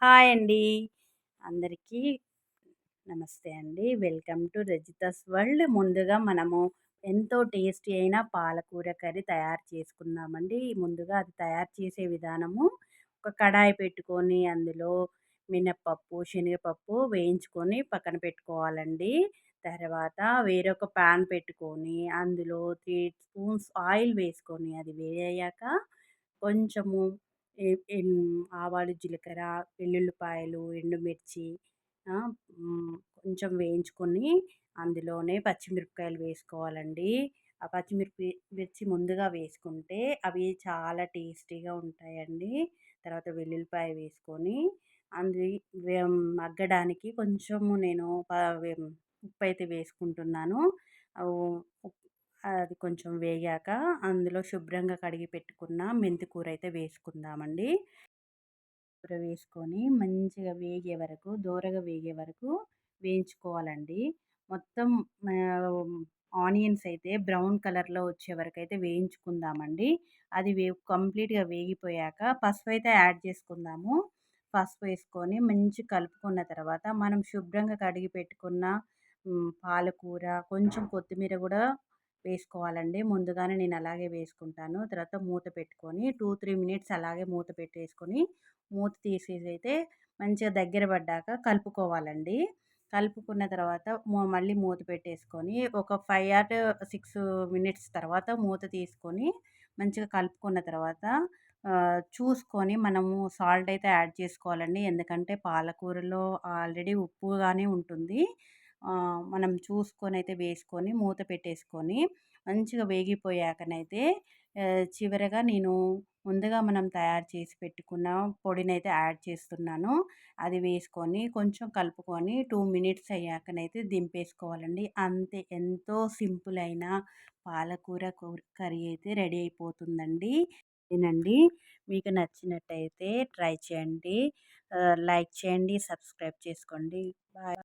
Hi అండి. అందరికీ నమస్తే అండి. Welcome to Rajitha's world. ముందుగా మనము ఎంతో టేస్టీ అయిన పాలకూర కర్రీ తయారు చేసుకుందామండి. ముందుగా అది తయారు చేసే విధానము ఒక కడాయి పెట్టుకొని అందులో మినపప్పు, శనగపప్పు వేయించుకొని పక్కన పెట్టుకోవాలండి. తర్వాత వేరొక పాన్ పెట్టుకొని అందులో 3 స్పూన్స్ ఆయిల్ వేసుకొని అది వేడయ్యాక కొంచెము ఎ ఎన్ ఆవాలు, జీలకర్ర, వెల్లుల్లిపాయలు, ఎండుమిర్చి ఆ! కొంచెం వేయించుకొని అందులోనే పచ్చిమిరపకాయలు వేసుకోవాలండి. ఆ మిర్చి ముందుగా వేసుకుంటే అవి చాలా టేస్టీగా ఉంటాయండి. తర్వాత వెల్లుల్లిపాయ వేసుకొని అంది మగ్గడానికి కొంచెము నేను ఉప్పైతే వేసుకుంటున్నాను. ఆహ్, ఉప్ అది కొంచెం వేగాక అందులో శుభ్రంగా కడిగి పెట్టుకున్న మెంతి కూరైతే వేసుకుందామండి. కూర వేసుకొని మంచిగా వేగే వరకు, దోరగా వేగే వరకు వేయించుకోవాలండి. మొత్తం ఆహ్, ఆనియన్స్ అయితే బ్రౌన్ కలర్‌లో వచ్చే వరకైతే వేయించుకుందామండి. అది కంప్లీట్‌గా వేగిపోయాక పసుపైతే యాడ్ చేసుకుందాము. పసుపు వేసుకొని మంచిగా కలుపుకున్న తర్వాత మనం శుభ్రంగా కడిగి పెట్టుకున్న పాలకూర, కొంచెం కొత్తిమీర గూడా వేసుకోవాలండి. ముందుగానే నేను అలాగే వేసుకుంటాను. తర్వాత మూత పెట్టుకొని 2, 3 మినిట్స్ అలాగే మూత పెట్టేసుకొని మూత తీసేసైతే మంచిగా దగ్గర పడ్డాక కలుపుకోవాలండి. కలుపుకున్న తర్వాత మళ్ళీ మూత పెట్టేసుకొని ఒక 5 ఆర్ 6 మినిట్స్ తర్వాత మూత తీసుకొని మంచిగా కలుపుకున్న తర్వాత చూసుకొని మనము సాల్ట్ అయితే యాడ్ చేసుకోవాలండి. ఎందుకంటే పాలకూరలో ఆల్రెడీ ఉప్పుగానే ఉంటుంది. మనం చూసుకొనైతే వేసుకొని మూత పెట్టేసుకొని మంచిగా వేగిపోయాకనైతే చివరగా నేను ముందుగా మనం తయారు చేసి పెట్టుకున్న పొడినైతే యాడ్ చేస్తున్నాను. అది వేసుకొని కొంచెం కలుపుకొని 2 మినిట్స్ అయ్యాకనైతే దింపేసుకోవాలండి. అంతే, ఎంతో సింపుల్ అయిన పాలకూర కర్రీ అయితే రెడీ అయిపోతుందండి. ఇదేనండి. మీకు నచ్చినట్టయితే ట్రై చేయండి. లైక్ చేయండి, సబ్స్క్రైబ్ చేసుకోండి. బాయ్.